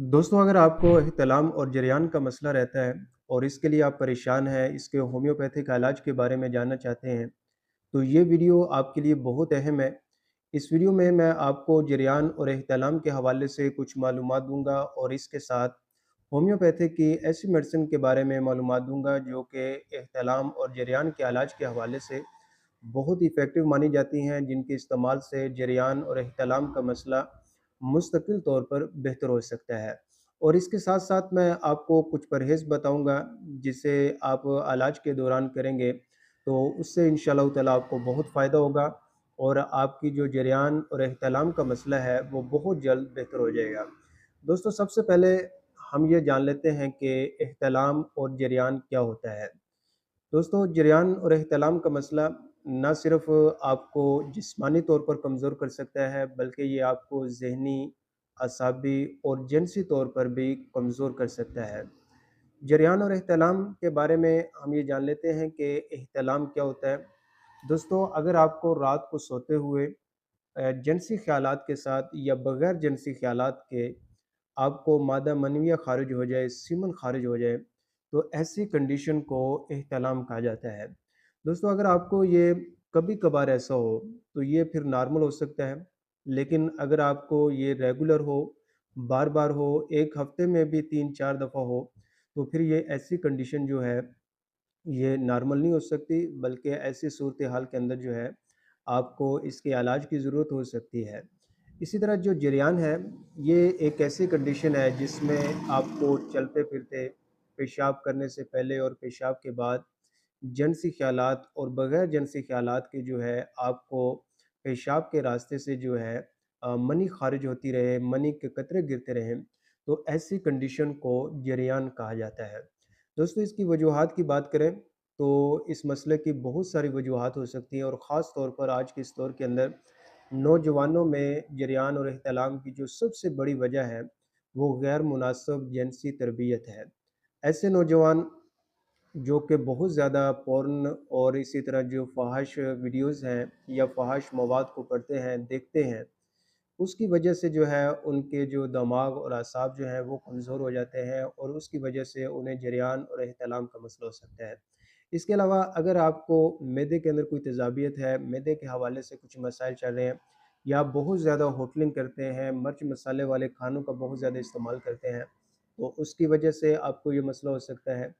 दोस्तों, अगर आपको एहतलाम और जरियान का मसला रहता है और इसके लिए आप परेशान हैं, इसके होम्योपैथिक इलाज के बारे में जानना चाहते हैं, तो ये वीडियो आपके लिए बहुत अहम है। इस वीडियो में मैं आपको जरियान और एहतलाम के हवाले से कुछ मालूमात दूँगा और इसके साथ होम्योपैथिक की ऐसी मेडिसिन के बारे में मालूमात दूँगा जो कि एहतलाम और जरियान के इलाज के हवाले से बहुत इफ़ेक्टिव मानी जाती हैं, जिनके इस्तेमाल से जरियान और एहतलाम का मसला मुस्तकिल तौर पर बेहतर हो सकता है। और इसके साथ-साथ मैं आपको कुछ परहेज़ बताऊँगा, जिसे आप इलाज के दौरान करेंगे, तो उससे इंशाअल्लाह ताला आपको बहुत फ़ायदा होगा और आपकी जो जरियान और एहतलाम का मसला है, वो बहुत जल्द बेहतर हो जाएगा। दोस्तों, सबसे पहले हम ये जान लेते हैं कि एहतलाम और जरियान क्या होता है। दोस्तों, जरियान और एहतलाम का मसला ना सिर्फ़ आपको जिस्मानी तौर पर कमज़ोर कर सकता है, बल्कि ये आपको ज़हनी, असाबी और जिनसी तौर पर भी कमज़ोर कर सकता है। जरियान और एहतलाम के बारे में हम ये जान लेते हैं कि एहतलाम क्या होता है। दोस्तों, अगर आपको रात को सोते हुए जिनसी ख़्यालात के साथ या बग़ैर जिनसी ख़्यालात के आपको मादा मनविया ख़ारिज हो जाए, सीमन ख़ारिज हो जाए, तो ऐसी कंडीशन को एहतलाम कहा जाता है। दोस्तों, अगर आपको ये कभी-कभार ऐसा हो, तो ये फिर नॉर्मल हो सकता है। लेकिन अगर आपको ये रेगुलर हो, बार-बार हो, 1 हफ़्ते में भी 3-4 दफ़ा हो, तो फिर ये ऐसी कंडीशन जो है, ये नॉर्मल नहीं हो सकती, बल्कि ऐसी सूरत हाल के अंदर जो है, आपको इसके इलाज की ज़रूरत हो सकती है। इसी तरह जो जरियान है, ये एक ऐसी कंडीशन है जिसमें आपको चलते-फिरते, पेशाब करने से पहले और पेशाब के बाद जिनसी ख़्यालात और बग़ैर जिनसी ख़्यालात के जो है, आपको पेशाब के रास्ते से जो है मनी ख़ारिज होती रहे, मनी के कतरे गिरते रहें, तो ऐसी कंडीशन को जरियान कहा जाता है। दोस्तों, इसकी वजूहात की बात करें, तो इस मसले की बहुत सारी वजूहात हो सकती हैं और ख़ास तौर पर आज के इस दौर के अंदर नौजवानों में जरियान और एहतलाम की जो सबसे बड़ी वजह है, वो गैर मुनासिब जिनसी तरबियत है। ऐसे नौजवान जो कि बहुत ज़्यादा पॉर्न और इसी तरह जो फ़ाहिश वीडियोज़ हैं या फ़ाहिश मवाद को पढ़ते हैं, देखते हैं, उसकी वजह से जो है उनके जो दिमाग और असाब जो हैं वो कमज़ोर हो जाते हैं और उसकी वजह से उन्हें जरियान और एहतलाम का मसला हो सकता है। इसके अलावा अगर आपको मैदे के अंदर कोई तेज़ाबियत है, मैदे के हवाले से कुछ मसाइल चल रहे हैं या आप बहुत ज़्यादा होटलिंग करते हैं, मिर्च मसाले वाले खानों का बहुत ज़्यादा इस्तेमाल करते हैं, तो उसकी वजह से आपको ये मसला हो सकता है।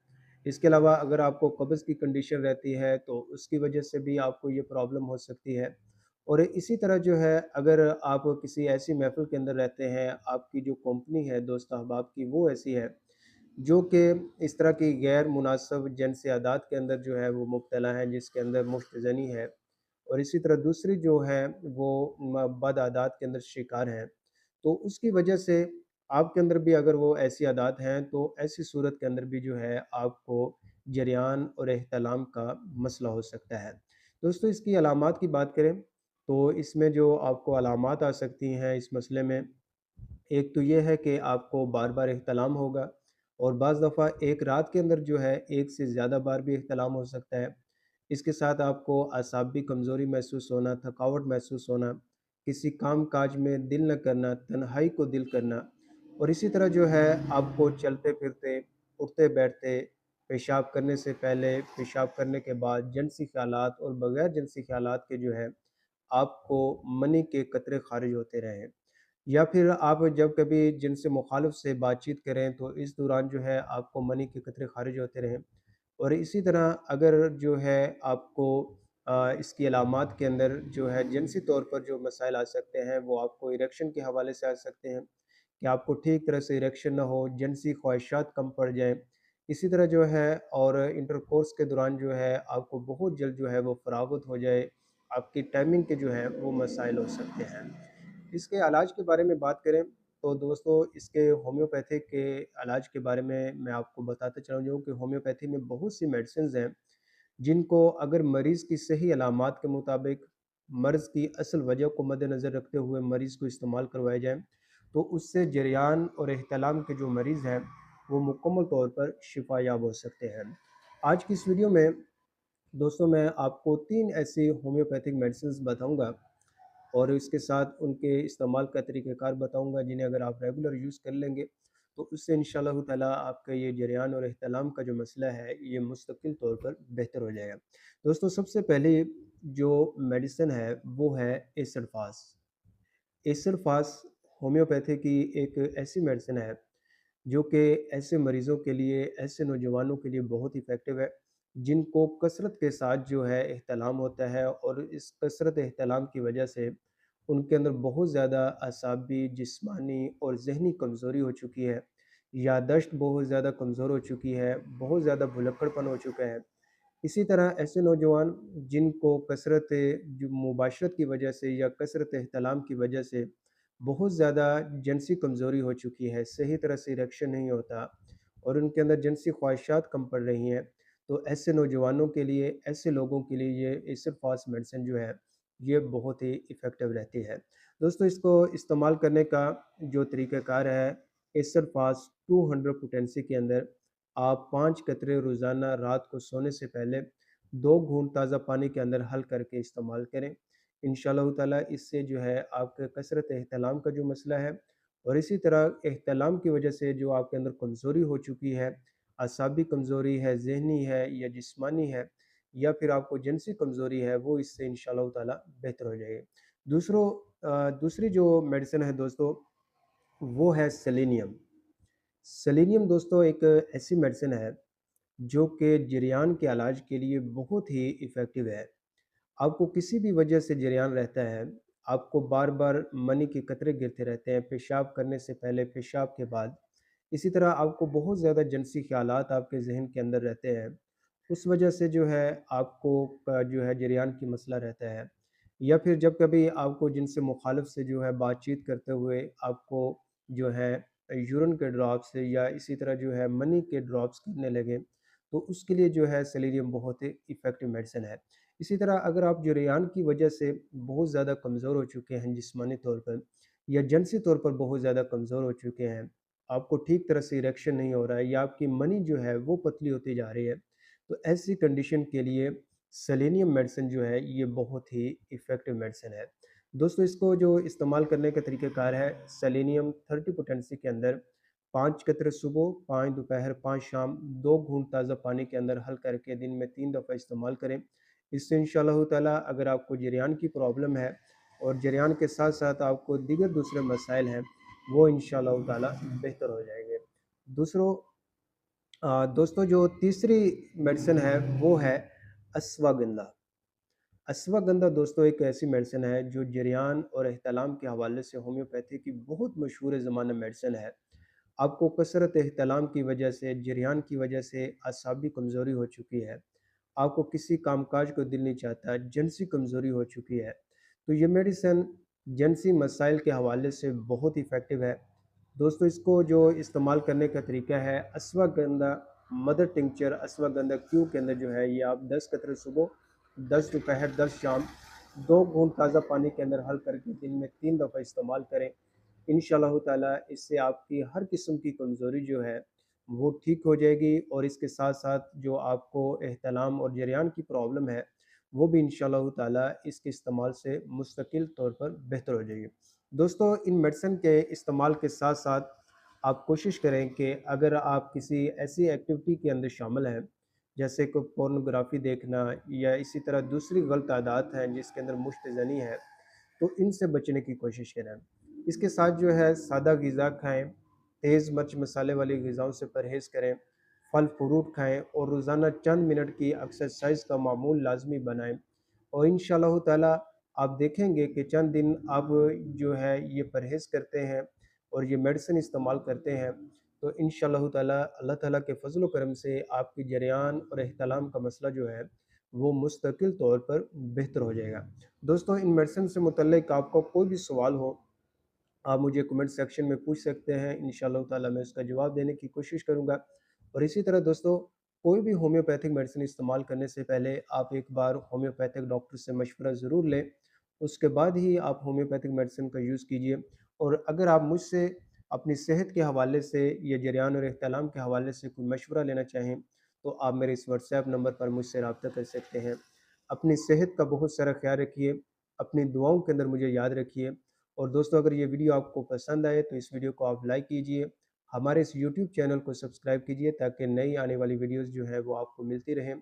इसके अलावा अगर आपको कब्ज़ की कंडीशन रहती है, तो उसकी वजह से भी आपको ये प्रॉब्लम हो सकती है। और इसी तरह जो है, अगर आप किसी ऐसी महफ़िल के अंदर रहते हैं, आपकी जो कंपनी है दोस्त अहबाब की वो ऐसी है, जो कि इस तरह की गैर मुनासिब जिनसी आदात के अंदर जो है वो मुब्तला हैं, जिसके अंदर मुश्तज़नी है और इसी तरह दूसरी जो है वो बद आदात के अंदर शिकार हैं। तो उसकी वजह से आपके अंदर भी अगर वो ऐसी आदात हैं, तो ऐसी सूरत के अंदर भी जो है आपको जरियान और एहतलाम का मसला हो सकता है। दोस्तों, इसकी अलामात की बात करें, तो इसमें जो आपको अलामात आ सकती हैं इस मसले में, एक तो ये है कि आपको बार-बार एहतलाम होगा और बाज़ दफ़ा एक रात के अंदर जो है, एक से ज़्यादा बार भी एहतलाम हो सकता है। इसके साथ आपको असाबी कमज़ोरी महसूस होना, थकावट महसूस होना, किसी काम-काज में दिल न करना, तन्हाई को दिल करना और इसी तरह जो है आपको चलते-फिरते, उठते-बैठते, पेशाब करने से पहले, पेशाब करने के बाद जिनसी ख़्यालात और बग़ैर जिनसी ख़्यालात के जो है, आपको मनी के कतरे ख़ारिज होते रहें। या फिर आप जब कभी जिनसे मुखालिफ से बातचीत करें, तो इस दौरान जो है आपको मनी के कतरे ख़ारिज होते रहें। और इसी तरह अगर जो है आपको इसकी अलामात के अंदर जो है जिनसी तौर पर जो मसाइल आ सकते हैं, वो आपको इरेक्शन के हवाले से आ सकते हैं कि आपको ठीक तरह से इरेक्शन ना हो, जिनसी ख्वाहिशात कम पड़ जाएँ। इसी तरह जो है और इंटरकोर्स के दौरान जो है आपको बहुत जल्द जो है वो फ़राग़त हो जाए, आपकी टाइमिंग के जो है वो मसाइल हो सकते हैं। इसके इलाज के बारे में बात करें, तो दोस्तों इसके होम्योपैथिक के इलाज के बारे में मैं आपको बताते चला जाऊँ कि होम्योपैथी में बहुत सी मेडिसिन्स हैं, जिनको अगर मरीज़ की सही अलामात के मुताबिक, मर्ज़ की असल वजह को मद्देनज़र रखते हुए मरीज़ को इस्तेमाल करवाए जाएँ, तो उससे जरियान और एहतलाम के जो मरीज़ हैं, वो मुकम्मल तौर पर शिफ़ा याब हो सकते हैं। आज की इस वीडियो में दोस्तों मैं आपको 3 ऐसी होम्योपैथिक मेडिसिन्स बताऊँगा और इसके साथ उनके इस्तेमाल का तरीक़ाकार बताऊँगा, जिन्हें अगर आप रेगुलर यूज़ कर लेंगे, تو اس سے انشاءاللہ تعالیٰ آپ کا یہ جریان اور احتلام کا جو مسئلہ ہے یہ مستقل طور پر بہتر ہو جائے گا۔ دوستو سب سے پہلے جو میڈیسن ہے وہ ہے ایسڈ فاس۔ ایسڈ فاس ہومیوپیتھی کی ایک ایسی میڈیسن ہے جو کہ ایسے مریضوں کے لیے، ایسے نوجوانوں کے لیے بہت افیکٹو ہے جن کو کثرت کے ساتھ جو ہے احتلام ہوتا ہے، اور اس کثرت احتلام کی وجہ سے ان کے اندر بہت زیادہ اعصابی، جسمانی اور ذہنی کمزوری ہو چکی ہے، یادداشت بہت زیادہ کمزور ہو چکی ہے، بہت زیادہ بھلکڑ پن ہو چکا ہے۔ اسی طرح ایسے نوجوان جن کو کثرت جو مباشرت کی وجہ سے یا کثرت احتلام کی وجہ سے بہت زیادہ جنسی کمزوری ہو چکی ہے، صحیح طرح سے اریکشن نہیں ہوتا اور ان کے اندر جنسی خواہشات کم پڑ رہی ہیں، تو ایسے نوجوانوں کے لیے، ایسے لوگوں کے لیے یہ ایسڈ فاس میڈیسن جو ہے یہ بہت ہی افیکٹو رہتی ہے۔ دوستو اس کو استعمال کرنے کا جو طریقہ کار ہے، ایسڈ فاس 200 پوٹینسی کے اندر آپ 5 قطرے روزانہ رات کو سونے سے پہلے 2 گھونٹ تازہ پانی کے اندر حل کر کے استعمال کریں۔ انشاءاللہ تعالیٰ اس سے جو ہے آپ کا کثرت احتلام کا جو مسئلہ ہے، اور اسی طرح احتلام کی وجہ سے جو آپ کے اندر کمزوری ہو چکی ہے، اعصابی کمزوری ہے، ذہنی ہے یا جسمانی ہے، یا پھر آپ کو جنسی کمزوری ہے، وہ اس سے انشاءاللہ تعالیٰ بہتر ہو جائے گی۔ دوسری جو میڈیسن ہے دوستو وہ ہے سیلینیم۔ سیلینیم دوستو ایک ایسی میڈیسن ہے جو کہ جریان کے علاج کے لیے بہت ہی افیکٹو ہے۔ آپ کو کسی بھی وجہ سے جریان رہتا ہے، آپ کو بار بار منی کے قطرے گرتے رہتے ہیں، پیشاب کرنے سے پہلے، پیشاب کے بعد، اسی طرح آپ کو بہت زیادہ جنسی خیالات آپ کے ذہن کے اندر رہتے ہیں، اس وجہ سے جو ہے آپ کو جو ہے جریان کی مسئلہ رہتا ہے، یا پھر جب کبھی آپ کو جن سے مخالف سے جو ہے بات چیت کرتے ہوئے آپ کو جو ہے یورین کے ڈراپس یا اسی طرح جو ہے منی کے ڈراپس کرنے لگے، تو اس کے لیے جو ہے سیلینیم بہت ہی افیکٹو میڈیسن ہے۔ اسی طرح اگر آپ جریان کی وجہ سے بہت زیادہ کمزور ہو چکے ہیں جسمانی طور پر یا جنسی طور پر بہت زیادہ کمزور ہو چکے ہیں، آپ کو ٹھیک طرح سے اریکشن نہیں ہو رہا ہے یا آپ کی منی جو ہے وہ پتلی ہوتی جا رہی ہے، تو ایسی کنڈیشن کے لیے سیلینیم میڈیسن جو ہے یہ بہت ہی افیکٹو میڈیسن ہے۔ دوستو اس کو جو استعمال کرنے کا طریقہ کار ہے، سیلینیم 30 پوٹینسی کے اندر 5 قطرے صبح، 5 دوپہر، 5 شام، 2 گھونٹ تازہ پانی کے اندر حل کر کے دن میں 3 دفعہ استعمال کریں۔ اس سے انشاءاللہ تعالیٰ اگر آپ کو جریان کی پرابلم ہے اور جریان کے ساتھ ساتھ آپ کو دیگر دوسرے مسائل ہیں، وہ انشاءاللہ تعالیٰ بہتر ہو جائیں گے۔ دوستو جو تیسری میڈیسن ہے وہ ہے اشواگندھا۔ اشواگندھا دوستو ایک ایسی میڈیسن ہے جو جریان اور احتلام کے حوالے سے ہومیوپیتھی کی بہت مشہور زمانہ میڈیسن ہے۔ آپ کو کثرت احتلام کی وجہ سے، جریان کی وجہ سے اعصابی کمزوری ہو چکی ہے، آپ کو کسی کام کاج کو دل نہیں چاہتا، جنسی کمزوری ہو چکی ہے، تو یہ میڈیسن جنسی مسائل کے حوالے سے بہت افیکٹو ہے۔ دوستو اس کو جو استعمال کرنے کا طریقہ ہے، اشواگندھا مدر ٹنکچر اشواگندھا کیو کے اندر جو ہے یہ آپ 10 قطرے صبح، 10 دوپہر، 10 شام، 2 گھونٹ تازہ پانی کے اندر حل کر کے دن میں 3 دفعہ استعمال کریں۔ انشاءاللہ تعالیٰ اس سے آپ کی ہر قسم کی کمزوری جو ہے وہ ٹھیک ہو جائے گی، اور اس کے ساتھ ساتھ جو آپ کو احتلام اور جریان کی پرابلم ہے وہ بھی انشاءاللہ تعالیٰ اس کے استعمال سے مستقل طور پر بہتر ہو جائے گی۔ دوستو ان میڈیسن کے استعمال کے ساتھ ساتھ آپ کوشش کریں کہ اگر آپ کسی ایسی ایکٹیویٹی کے اندر شامل ہیں جیسے کہ پورنوگرافی دیکھنا یا اسی طرح دوسری غلط عادات ہیں جس کے اندر مشت زنی ہے، تو ان سے بچنے کی کوشش کریں۔ اس کے ساتھ جو ہے سادہ غذا کھائیں، تیز مرچ مسالے والی غذاؤں سے پرہیز کریں، پھل فروٹ کھائیں اور روزانہ چند منٹ کی ایکسرسائز کا معمول لازمی بنائیں، اور انشاءاللہ تعالیٰ آپ دیکھیں گے کہ چند دن آپ جو ہے یہ پرہیز کرتے ہیں اور یہ میڈیسن استعمال کرتے ہیں، تو انشاءاللہ تعالیٰ اللہ تعالیٰ کے فضل و کرم سے آپ کی جریان اور احتلام کا مسئلہ جو ہے وہ مستقل طور پر بہتر ہو جائے گا۔ دوستو ان میڈیسن سے متعلق آپ کا کوئی بھی سوال ہو، آپ مجھے کمنٹ سیکشن میں پوچھ سکتے ہیں، انشاءاللہ تعالیٰ میں اس کا جواب دینے کی کوشش کروں گا۔ اور اسی طرح دوستو کوئی بھی ہومیوپیتھک میڈیسن استعمال کرنے سے پہلے آپ ایک بار ہومیوپیتھک ڈاکٹر سے مشورہ ضرور لیں، اس کے بعد ہی آپ ہومیوپیتھک میڈیسن کا یوز کیجئے۔ اور اگر آپ مجھ سے اپنی صحت کے حوالے سے یا جریان اور احتلام کے حوالے سے کوئی مشورہ لینا چاہیں تو آپ میرے اس واٹس ایپ نمبر پر مجھ سے رابطہ کر سکتے ہیں۔ اپنی صحت کا بہت سارا خیال رکھیے، اپنی دعاؤں کے اندر مجھے یاد رکھیے، اور دوستو اگر یہ ویڈیو آپ کو پسند آئے تو اس ویڈیو کو آپ لائک کیجئے، हमारे इस यूट्यूब चैनल को सब्सक्राइब कीजिए ताकि नई आने वाली वीडियोज़ जो है वो आपको मिलती रहें।